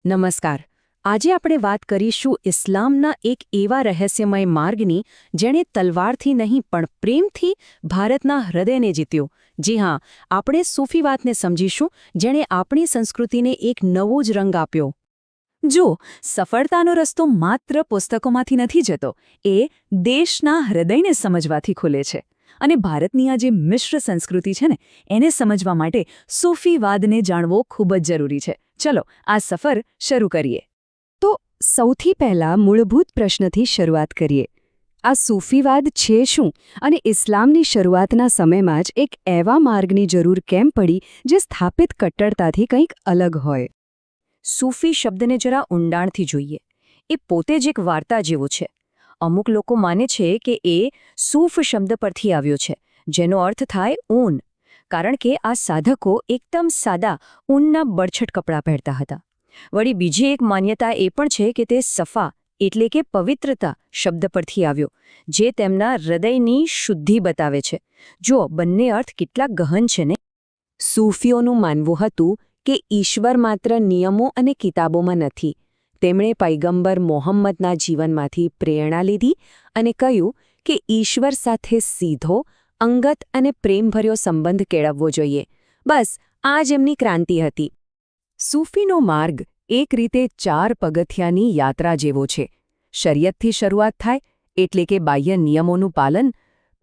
નમસ્કાર. આજે આપણે વાત કરીશું ઇસ્લામના એક એવા રહસ્યમય માર્ગની જેણે તલવારથી નહીં પણ પ્રેમથી ભારતના હૃદયને જીત્યો. જી હા, આપણે સૂફીવાદને સમજીશું જેણે આપણી સંસ્કૃતિને એક નવો જ રંગ આપ્યો. જો સફળતાનો રસ્તો માત્ર પુસ્તકોમાંથી નથી જતો, એ દેશના હૃદયને સમજવાથી ખુલે છે. અને ભારતની આ જે મિશ્ર સંસ્કૃતિ છે ને, એને સમજવા માટે સૂફીવાદને જાણવો ખૂબ જ જરૂરી છે. ચલો આ સફર શરૂ કરીએ. તો સૌથી પહેલા મૂળભૂત પ્રશ્નથી શરૂઆત કરીએ. આ સૂફીવાદ છે શું, અને ઇસ્લામની શરૂઆતના સમયમાં જ એક એવા માર્ગની જરૂર કેમ પડી જે સ્થાપિત કટ્ટરતાથી કંઈક અલગ હોય? સૂફી શબ્દને જરા ઊંડાણથી જોઈએ. એ પોતે જ એક વાર્તા જેવો છે. અમુક લોકો માને છે કે એ સૂફ શબ્દ પરથી આવ્યો છે, જેનો અર્થ થાય ઊન, કારણ કે આ સાધકો એકદમ સાદા ઊનના બરછટ કપડાં પહેરતા હતા. વળી બીજી એક માન્યતા એ પણ છે કે તે સફા એટલે કે પવિત્રતા શબ્દ પરથી આવ્યો, જે તેમના હૃદયની શુદ્ધિ બતાવે છે. જો બંને અર્થ કેટલા ગહન છે ને. સૂફીઓનું માનવું હતું કે ઈશ્વર માત્ર નિયમો અને કિતાબોમાં નથી. તેમણે પૈગંબર મોહમ્મદના જીવનમાંથી પ્રેરણા લીધી અને કહ્યું કે ઈશ્વર સાથે સીધો, અંગત અને પ્રેમભર્યો સંબંધ કેળવવો જોઈએ. બસ આ જ એમની ક્રાંતિ હતી. સૂફીનો માર્ગ એક રીતે 4 પગથિયાની યાત્રા જેવો છે. શરિયતથી શરૂઆત થાય, એટલે કે બાહ્ય નિયમોનું પાલન.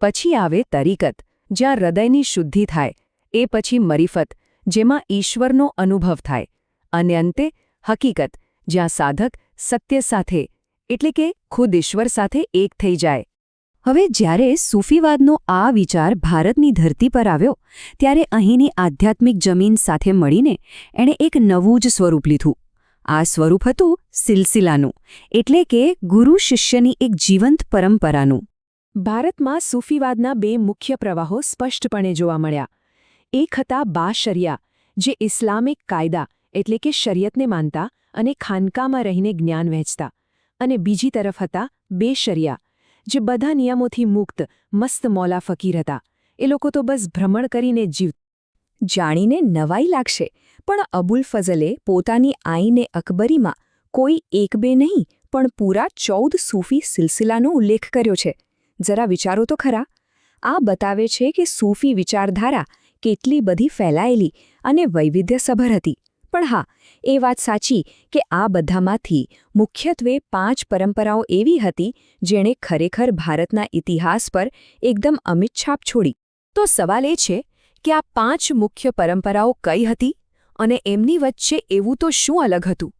પછી આવે તરીકત, જ્યાં હૃદયની શુદ્ધિ થાય. એ પછી મરીફત, જેમાં ઈશ્વરનો અનુભવ થાય. અને અંતે હકીકત, જ્યાં સાધક સત્ય સાથે, એટલે કે ખુદ ઈશ્વર સાથે એક થઈ જાય. હવે જ્યારે સૂફીવાદનો આ વિચાર ભારતની ધરતી પર આવ્યો, ત્યારે અહીંની આધ્યાત્મિક જમીન સાથે મળીને એણે એક નવું જ સ્વરૂપ લીધું. આ સ્વરૂપ હતું સિલસિલાનું, એટલે કે ગુરુ શિષ્યની એક જીવંત પરંપરાનું. ભારતમાં સૂફીવાદના 2 મુખ્ય પ્રવાહો સ્પષ્ટપણે જોવા મળ્યા. એક હતા બાશરિયા, જે ઇસ્લામિક કાયદા એટલે કે શરિયતને માનતા અને ખાનકામાં રહીને જ્ઞાન વહેંચતા. અને બીજી તરફ હતા બેશરિયા, જે બધા નિયમોથી મુક્ત મસ્ત મૌલા ફકીર હતા. એ લોકો તો બસ ભ્રમણ કરીને જીવતા. જાણીને નવાઈ લાગશે, પણ અબુલ ફઝલે પોતાની આઈને અકબરીમાં કોઈ 1-2 નહીં પણ પૂરા 14 સૂફી સિલસિલાનો ઉલ્લેખ કર્યો છે. જરા વિચારો તો ખરા. આ બતાવે છે કે સૂફી વિચારધારા કેટલી બધી ફેલાયેલી અને વૈવિધ્યસભર હતી. પણ હા, એ વાત સાચી કે આ બધામાંથી મુખ્યત્વે 5 પરંપરાઓ એવી હતી જેણે ખરેખર ભારતના ઇતિહાસ પર એકદમ અમિટ છાપ છોડી. તો સવાલ એ છે કે આ 5 મુખ્ય પરંપરાઓ કઈ હતી અને એમની વચ્ચે એવું તો શું અલગ હતું?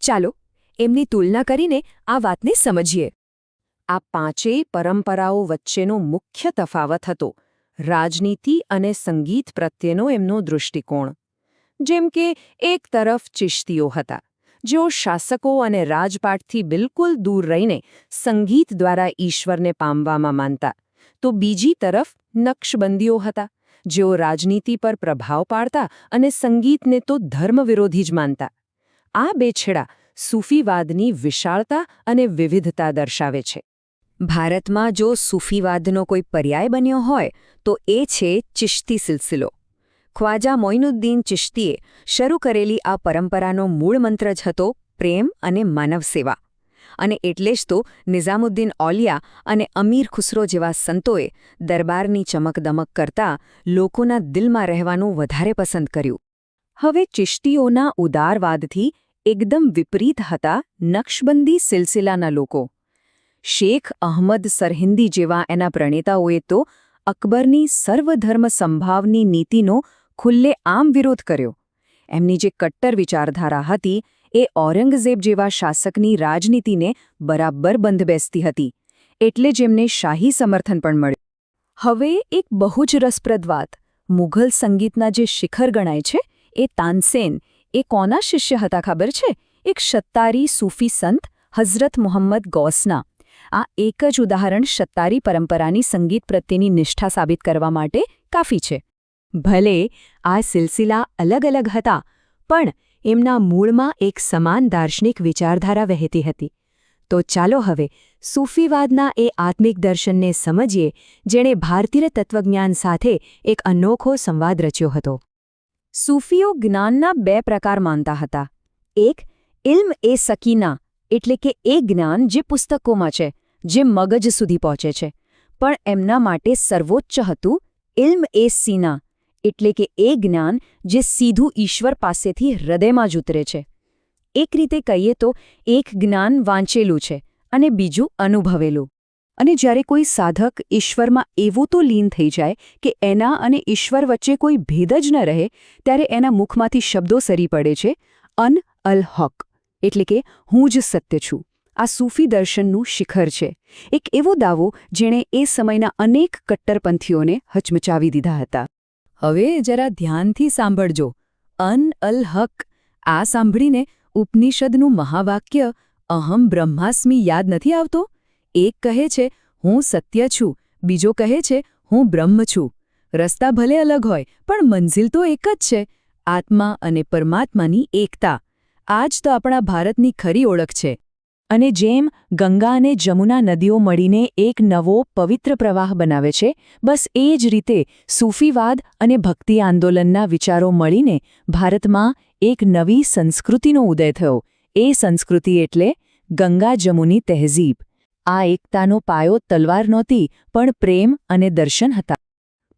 ચાલો એમની તુલના કરીને આ વાતને સમજીએ. આ 5 પરંપરાઓ વચ્ચેનો મુખ્ય તફાવત હતો રાજનીતિ અને સંગીત પ્રત્યેનો એમનો દૃષ્ટિકોણ. જેમ કે એક તરફ ચિશ્તીઓ હતા, જેઓ શાસકો અને રાજપાટથી બિલકુલ દૂર રહીને સંગીત દ્વારા ઈશ્વરને પામવામાં માનતા. તો બીજી તરફ નક્શબંદીઓ હતા, જેઓ રાજનીતિ પર પ્રભાવ પાડતા અને સંગીતને તો ધર્મ વિરોધી જ માનતા. આ 2 છેડા સૂફીવાદની વિશાળતા અને વિવિધતા દર્શાવે છે. ભારતમાં જો સૂફીવાદનો કોઈ પર્યાય બન્યો હોય તો એ છે ચિશ્તી સિલસિલો. ખ્વાજા મોઇનુદ્દીન ચિશ્તીએ શરૂ કરેલી આ પરંપરાનો મૂળ મંત્ર જ હતો પ્રેમ અને માનવ સેવા. અને એટલે જ તો નિઝામુદ્દીન ઔલિયા અને અમીર ખુસરો જેવા સંતોએ દરબારની ચમકદમક કરતા લોકોના દિલમાં રહેવાનું વધારે પસંદ કર્યું. હવે ચિશ્તીઓના ઉદારવાદથી એકદમ વિપરીત હતા નક્શબંદી સિલસિલાના લોકો. શેખ અહમદ સરહિંદી જેવા એના પ્રણેતાઓએ તો અકબરની સર્વધર્મ સંભાવની નીતિનો ખુલ્લેઆમ વિરોધ કર્યો. એમની જે કટ્ટર વિચારધારા હતી એ ઔરંગઝેબ જેવા શાસકની રાજનીતિને બરાબર બંધબેસતી હતી. એટલે જ એમને શાહી સમર્થન પણ મળ્યું. હવે એક બહુ જ રસપ્રદ વાત, મુઘલ સંગીતના જે શિખર ગણાય છે એ તાનસેન એ કોના શિષ્ય હતા ખબર છે? એક સત્તારી સૂફી સંત હઝરત મુહમ્મદ ગૌસના. આ એક જ ઉદાહરણ સત્તારી પરંપરાની સંગીત પ્રત્યેની નિષ્ઠા સાબિત કરવા માટે કાફી છે. ભલે આ સિલસિલા અલગ અલગ હતા, પણ એમના મૂળમાં એક સમાન દાર્શનિક વિચારધારા વહેતી હતી. તો ચાલો હવે સૂફીવાદના એ આત્મિક દર્શનને સમજીએ જેણે ભારતીય તત્વજ્ઞાન સાથે એક અનોખો સંવાદ રચ્યો હતો. સૂફીઓ જ્ઞાનના 2 પ્રકાર માનતા હતા. એક ઇલ્મ એ સકીના એટલે કે એ જ્ઞાન જે પુસ્તકોમાં છે, જે મગજ સુધી પહોંચે છે, પણ એમના માટે સર્વોચ્ચ હતું ઇલ્મ એ સીના એટલે કે એ જ્ઞાન જે સીધું ઈશ્વર પાસેથી હૃદયમાં જ ઉતરે છે. એક રીતે કહીએ તો એક જ્ઞાન વાંચેલું છે અને બીજું અનુભવેલું. અને જ્યારે કોઈ સાધક ઈશ્વરમાં એવું તો લીન થઈ જાય કે એના અને ઈશ્વર વચ્ચે કોઈ ભેદ જ ન રહે, ત્યારે એના મુખમાંથી શબ્દો સરી પડે છે અન અલ હક એટલે કે હું જ સત્ય છું. આ સૂફી દર્શનનું શિખર છે, એક એવો દાવો જેણે એ સમયના અનેક કટ્ટરપંથીઓને હચમચાવી દીધા હતા. હવે જરા ધ્યાનથી સાંભળજો. અન અલ હક આ સાંભળીને ઉપનિષદનું મહાવાક્ય અહમ બ્રહ્માસ્મિ યાદ નથી આવતો? એક કહે છે હું સત્ય છું, બીજો કહે છે હું બ્રહ્મ છું. રસ્તા ભલે અલગ હોય પણ મંઝિલ તો એક જ છે, આત્મા અને પરમાત્માની એકતા. આ જ તો આપણા ભારતની ખરી ઓળખ છે. અને જેમ ગંગા અને જમુના નદીઓ મળીને એક નવો પવિત્ર પ્રવાહ બનાવે છે, બસ એ જ રીતે સૂફીવાદ અને ભક્તિ આંદોલનના વિચારો મળીને ભારતમાં એક નવી સંસ્કૃતિનો ઉદય થયો. એ સંસ્કૃતિ એટલે ગંગા જમુની તહેઝીબ. આ એકતાનો પાયો તલવાર નહોતી, પણ પ્રેમ અને દર્શન હતા.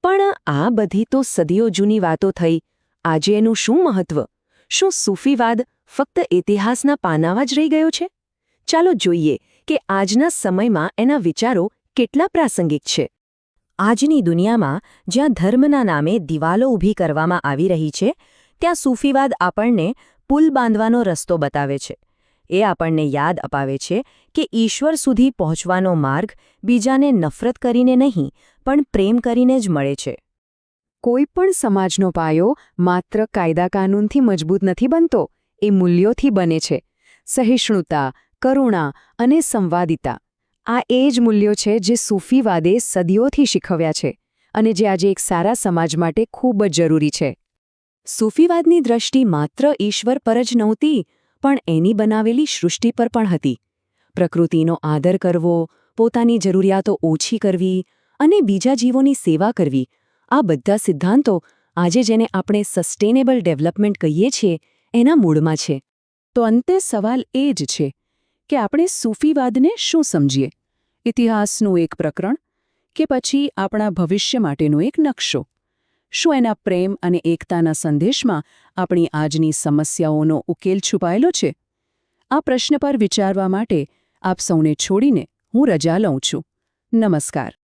પણ આ બધી તો સદીઓ જૂની વાતો થઈ. આજે એનું શું મહત્વ? શું સૂફીવાદ ફક્ત ઇતિહાસના પાનામાં જ રહી ગયો છે? ચાલો જોઈએ કે આજના સમયમાં એના વિચારો કેટલા પ્રાસંગિક છે. આજની દુનિયામાં જ્યાં ધર્મના નામે દિવાલો ઊભી કરવામાં આવી રહી છે, ત્યાં સૂફીવાદ આપણને પુલ બાંધવાનો રસ્તો બતાવે છે. એ આપણને યાદ અપાવે છે કે ઈશ્વર સુધી પહોંચવાનો માર્ગ બીજાને નફરત કરીને નહીં, પણ પ્રેમ કરીને જ મળે છે. કોઈ પણ સમાજનો પાયો માત્ર કાયદા કાનૂનથી મજબૂત નથી બનતો, એ મૂલ્યોથી બને છે. સહિષ્ણુતા, કરુણા અને સંવાદિતા, આ એ જ મૂલ્યો છે જે સૂફીવાદે સદીઓથી શીખવ્યા છે અને જે આજે એક સારા સમાજ માટે ખૂબ જ જરૂરી છે. સૂફીવાદની દ્રષ્ટિ માત્ર ઈશ્વર પર જ નહોતી, પણ એની બનાવેલી સૃષ્ટિ પર પણ હતી. પ્રકૃતિનો આદર કરવો, પોતાની જરૂરિયાતો ઓછી કરવી અને બીજા જીવોની સેવા કરવી, આ બધા સિદ્ધાંતો આજે જેને આપણે સસ્ટેનેબલ ડેવલપમેન્ટ કહીએ છીએ એના મૂળમાં છે. તો અંતે સવાલ એ જ છે કે આપણે સૂફીવાદને શું સમજીએ? ઇતિહાસનું એક પ્રકરણ કે પછી આપણા ભવિષ્ય માટેનો એક નકશો? શું એના પ્રેમ અને એકતાના સંદેશમાં આપણી આજની સમસ્યાઓનો ઉકેલ છુપાયેલો છે? આ પ્રશ્ન પર વિચારવા માટે આપ સૌને છોડીને હું રજા લઉં છું. નમસ્કાર.